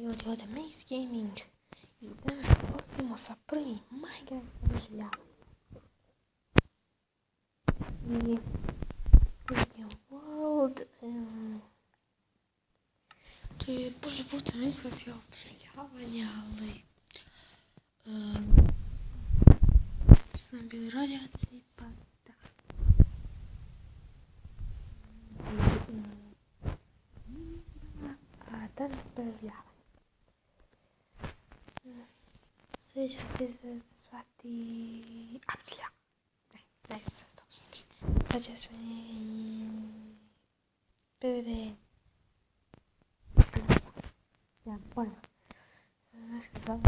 ljudi, ovdje Mace Gaming i danas počnemo sa prvim Minecraft preživljavanjem. I vidim World, to je prvi put sam mislila preživljavanje, ali sam bili rođaci, pa da. A danas preživljavanje. Sljedeće se zvati Apsilja. Ne se to zvati. Pa će se Pere... Ja, pojma. Znaš se zove...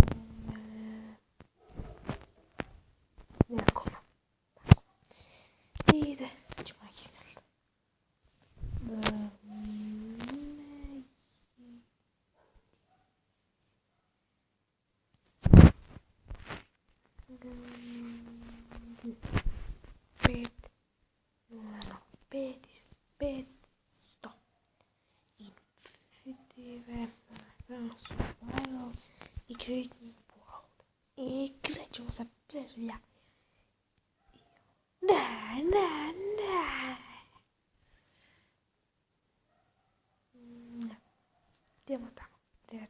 Nekoma. I ide, ćemo neki smisli. Survival i Creating World. I krećemo sa preživljavanjem. Ne. Idemo tamo.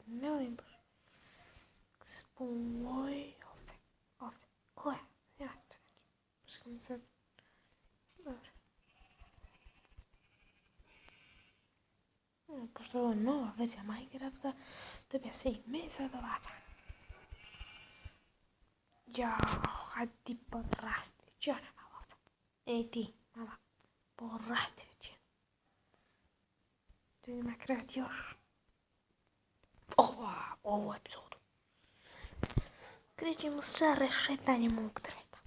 Ne volim baš. Se spoj ovdje. Koja? Ja to neću. Puško mi sad. Dobro. Pošto je ovo nova verzija Minecrafta, dobija se i meso od ovaca. Jao, hajde ti porasti većina malo ovca. Ej ti, mala, porasti većina. Tu ima kreati još. Ovu epizodu. Krećemo sa rešetanjem ovog drveta.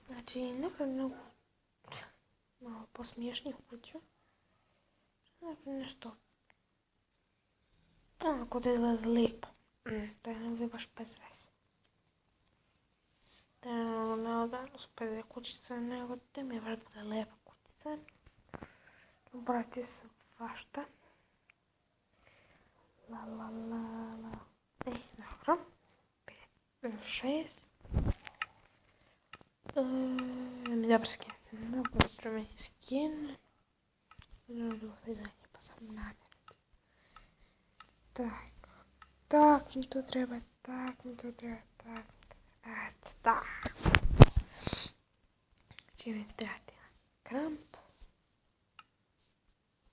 Znači, napravljeno malo posmiješniju kuću. Napravljeno nešto onako da izgleda lijepo. Da ne bude baš bez veze. Da ne odavno su bez kućice, nego da mi je baš bude lijepa kućica. Brati se vašta. Dobro. 5, 6. Dobar skin. Dobro mi skin. Dobro vidanje, pa sam namjerati. Tak mi to treba. Eto, tak. Će mi trebati kramp.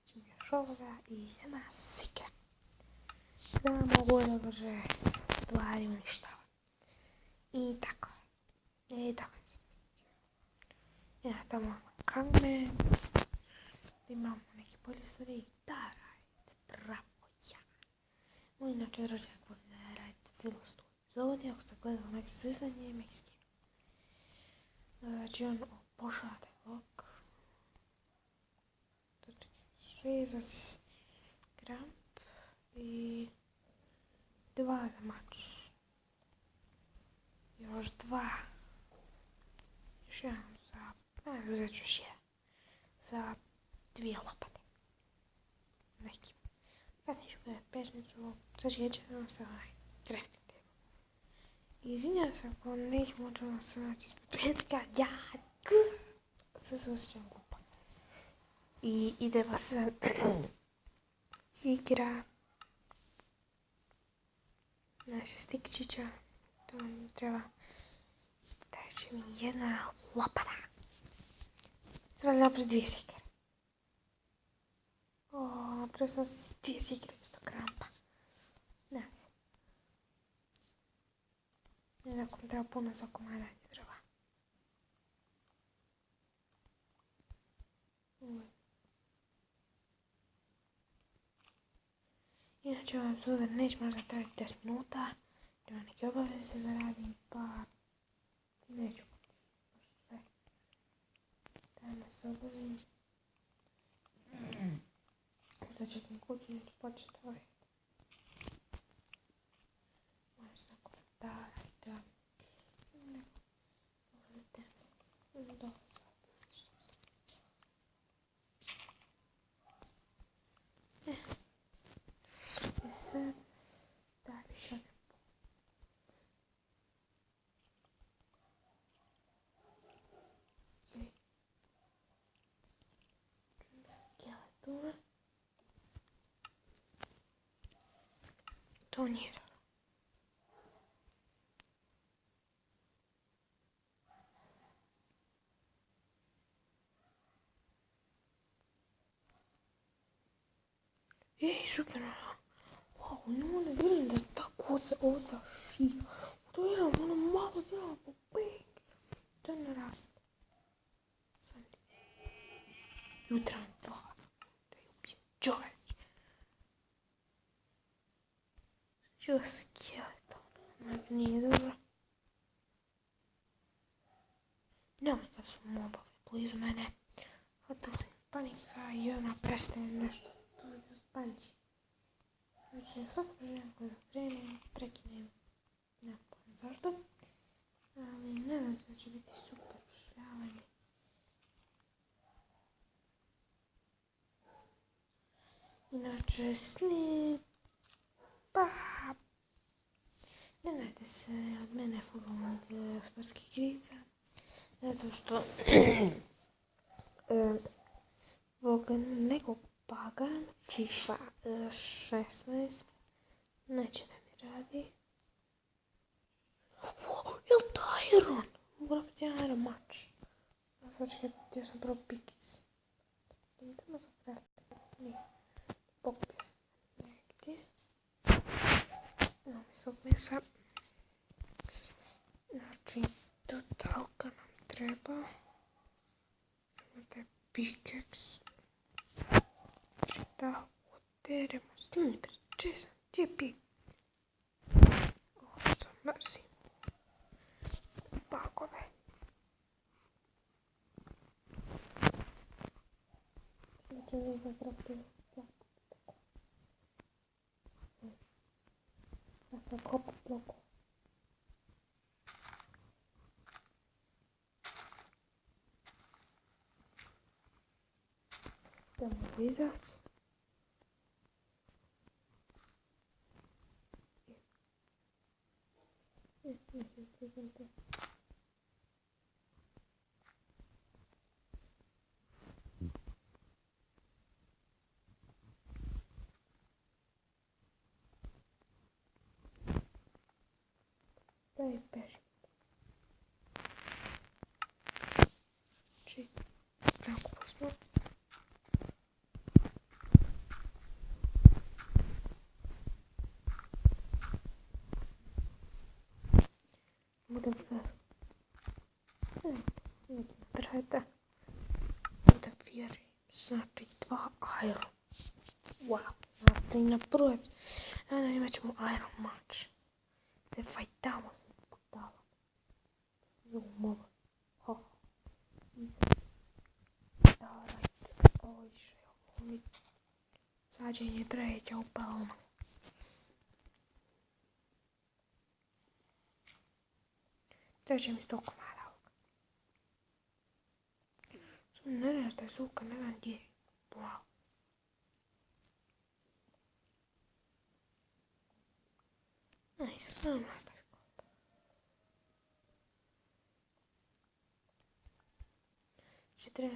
Će mi još ovoga i jedna sikra. Da mogu da brže stvari uništava. I tako. Ja tamo kamen. Imamo neki polisari i da radite. Bravo, ja. Moj inače rođak voli da radite cijelu epizodi. Ako ste gledali neke zizanje, Mekski. Znači on obožava taj vlog. 6 za kramp i 2 za mač. Još 2. Još jedan za... uzet ću još jedan. Za 2 lopate. Neki. Kasnije ću gledati pešnicu. Sad ćemo se crafting table. I izvinjam se ako neću moći ono se naći ispod petka. Sve se osjećam glupo. I idemo sad igra naše stikčića. To nam treba. I treći mi jedna lopata. Sada napraviti 2 sikere. Napravio sam 2 sikere umjesto krampa. Ne znam. Jednako mi treba puno za komadanje drva. Inače ovaj epizod neće možda trajati 10 minuta. Ima neke obaveze da radim, pa neću moći baš sve. Da se obavim. Možda čekam kuću, neću početi ovaj. Možda se na komentara i da. To nije dobro. Ej, super. Wow, ne vjerujem da tako ovca šija. To je ono malo djela po pek. To je naraste. Jutran dva. Da je ubijem čovjek. Čuo skeleton. Nije dobro. Nemoj kad su mobovi blizu mene. A to panika i ona prestaje nešto. To je spanči. Znači, svako želim koje zaprenem, prekinem. Ne pojma zašto. Ali nadam se da će biti super ušljavanje. Inače, pa ne najde se od mene futbolnog sportskih igrica. Zato što zbog nekog baga FIFA 16 neće da mi radi. Jel' to Iron? Mogu napraviti jedan Iron mač. Sad čekaj, gdje sam prvo pikic. Idemo za vrati. Nije. Pokupio sam negdje. Evo mi svog mesa. Znači, totalka nam treba. Samo da je pikeks. Znači da oderemo. Stani pred česam. Gdje je pik? Ovo što mrzim. Bagove. Znači ne zagrabio. Ja sam kopat bloku. Idemo izaći. Daj beži. Znači, nakupili smo. Budem sad. Neki trajda. Budem vjerujem. Znači, 2 Iron. Wow. Znači, na prvoj. Ano, imat ćemo Iron mač. Se fajtamo se budala. Zoomova. Ha. Dajte. Ojže, ovo mi. Sađenje treća upala nas. Treće mi 100 komada ovoga. Samo ne reći da je suka, ne znam gdje. Wow. Aj, samo nastavi kopa. Še 64,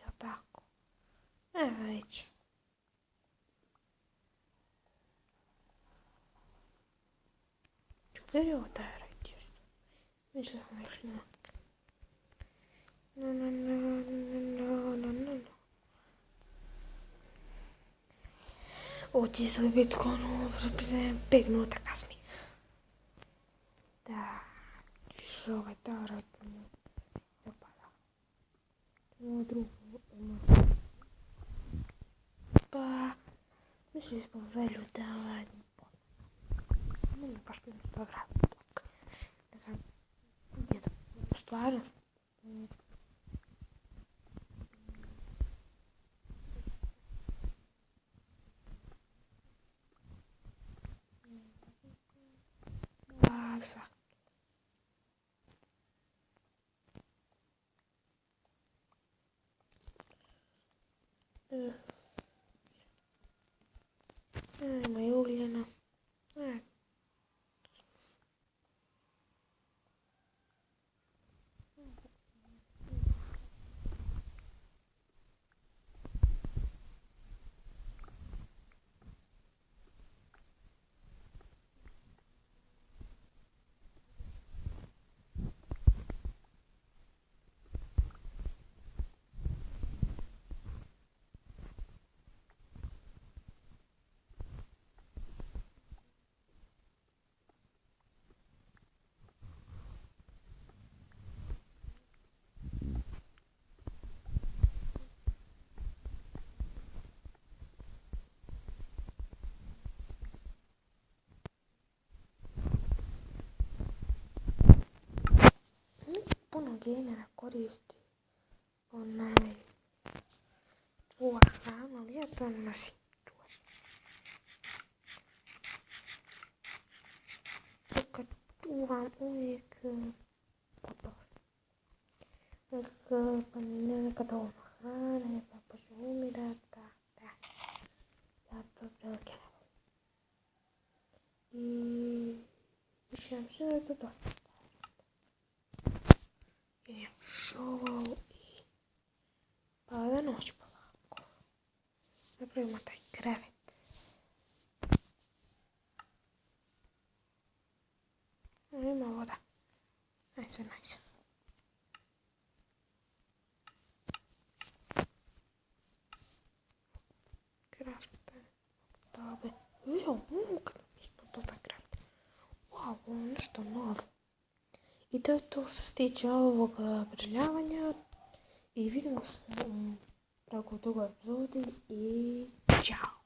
a tako. Evo već. Gdje je ovo taj radius? Mislim da sam još inak. No. Ovo će sad biti ono, 5 minuta kasnije. Da, što ovaj tarot mi zapada. Ovo drugo, pa, mislili smo želju da radim blok. Meni baš mi da radim blok. Ne znam, gdje da stvarno. Sad. Ima i ugljena. gamera koristi čuva hranu, ali ja to ne masim čuva. Kad čuvam uvijek pa mi nekad dovoljno hrane, pa počne umirat, pa da. Ja to prilike ne volim. I više nam se da je to dosta. Idem šovao i pada noć polako. Napravimo taj krevet. Ima voda. Ajde sve najse. Krafte. Tabe. Jo, kad nam ispod da krevet. Wow, ovo je nešto novo. I to je to što se tiče ovog preživljavanja. I vidimo se u drugoj epizodi i čao.